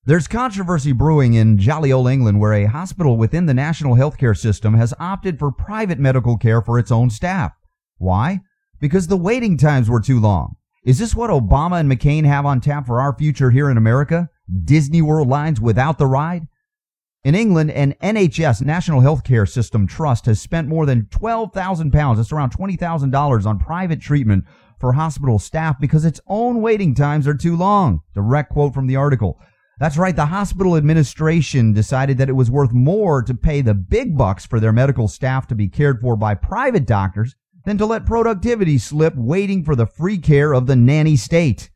There's controversy brewing in jolly old England where a hospital within the national healthcare system has opted for private medical care for its own staff. Why? Because the waiting times were too long. Is this what Obama and McCain have on tap for our future here in America? Disney World lines without the ride? In England, an NHS, National Healthcare System Trust, has spent more than £12,000, that's around $20,000, on private treatment for hospital staff because its own waiting times are too long. Direct quote from the article. That's right, the hospital administration decided that it was worth more to pay the big bucks for their medical staff to be cared for by private doctors than to let productivity slip waiting for the free care of the nanny state.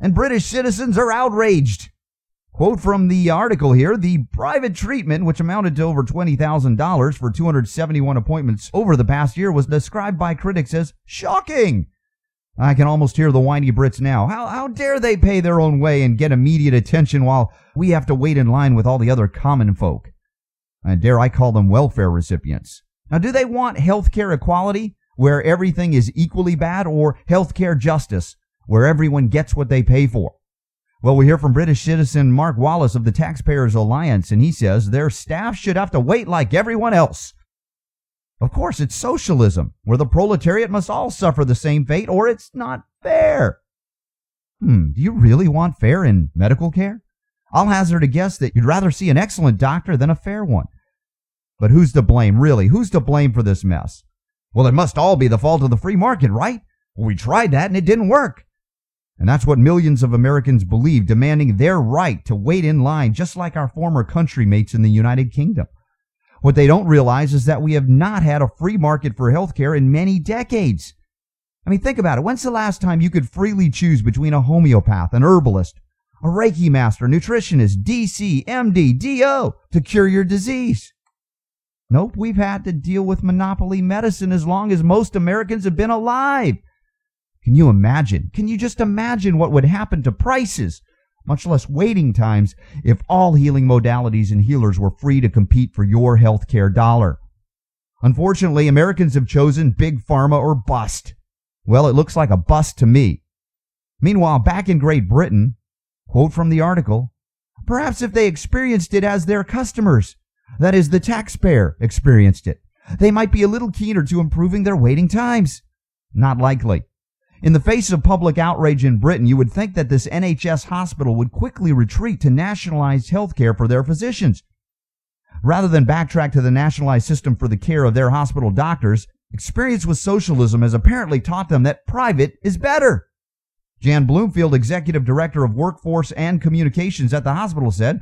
And British citizens are outraged. Quote from the article here, the private treatment, which amounted to over $20,000 for 271 appointments over the past year, was described by critics as shocking. I can almost hear the whiny Brits now. How dare they pay their own way and get immediate attention while we have to wait in line with all the other common folk? Dare I call them welfare recipients? Now, do they want healthcare equality, where everything is equally bad, or healthcare justice, where everyone gets what they pay for? Well, we hear from British citizen Mark Wallace of the Taxpayers Alliance, and he says their staff should have to wait like everyone else. Of course, it's socialism, where the proletariat must all suffer the same fate, or it's not fair. Do you really want fair in medical care? I'll hazard a guess that you'd rather see an excellent doctor than a fair one. But who's to blame, really? Who's to blame for this mess? Well, it must all be the fault of the free market, right? Well, we tried that and it didn't work. And that's what millions of Americans believe, demanding their right to wait in line just like our former countrymates in the United Kingdom. What they don't realize is that we have not had a free market for healthcare in many decades. I mean, think about it. When's the last time you could freely choose between a homeopath, an herbalist, a Reiki master, nutritionist, DC, MD, DO to cure your disease? Nope, we've had to deal with monopoly medicine as long as most Americans have been alive. Can you imagine? Can you just imagine what would happen to prices, much less waiting times, if all healing modalities and healers were free to compete for your healthcare dollar? Unfortunately, Americans have chosen big pharma or bust. Well, it looks like a bust to me. Meanwhile, back in Great Britain, quote from the article, perhaps if they experienced it as their customers, that is, the taxpayer experienced it, they might be a little keener to improving their waiting times. Not likely. In the face of public outrage in Britain, you would think that this NHS hospital would quickly retreat to nationalized health care for their physicians. Rather than backtrack to the nationalized system for the care of their hospital doctors, experience with socialism has apparently taught them that private is better. Jan Bloomfield, Executive Director of Workforce and Communications at the hospital, said,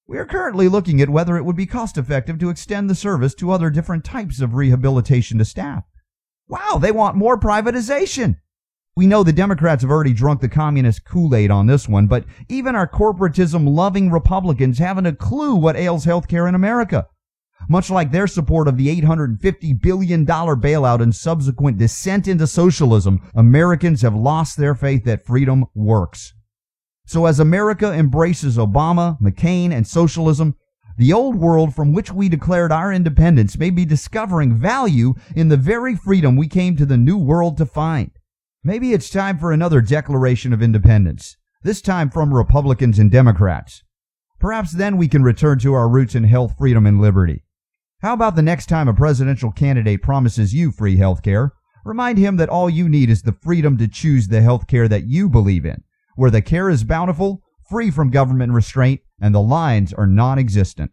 "We are currently looking at whether it would be cost-effective to extend the service to other different types of rehabilitation to staff." Wow, they want more privatization. We know the Democrats have already drunk the communist Kool-Aid on this one, but even our corporatism-loving Republicans haven't a clue what ails healthcare in America. Much like their support of the $850 billion bailout and subsequent descent into socialism, Americans have lost their faith that freedom works. So as America embraces Obama, McCain, and socialism, the old world from which we declared our independence may be discovering value in the very freedom we came to the new world to find. Maybe it's time for another Declaration of Independence, this time from Republicans and Democrats. Perhaps then we can return to our roots in health, freedom, and liberty. How about the next time a presidential candidate promises you free health care? Remind him that all you need is the freedom to choose the health care that you believe in, where the care is bountiful, free from government restraint, and the lines are non-existent.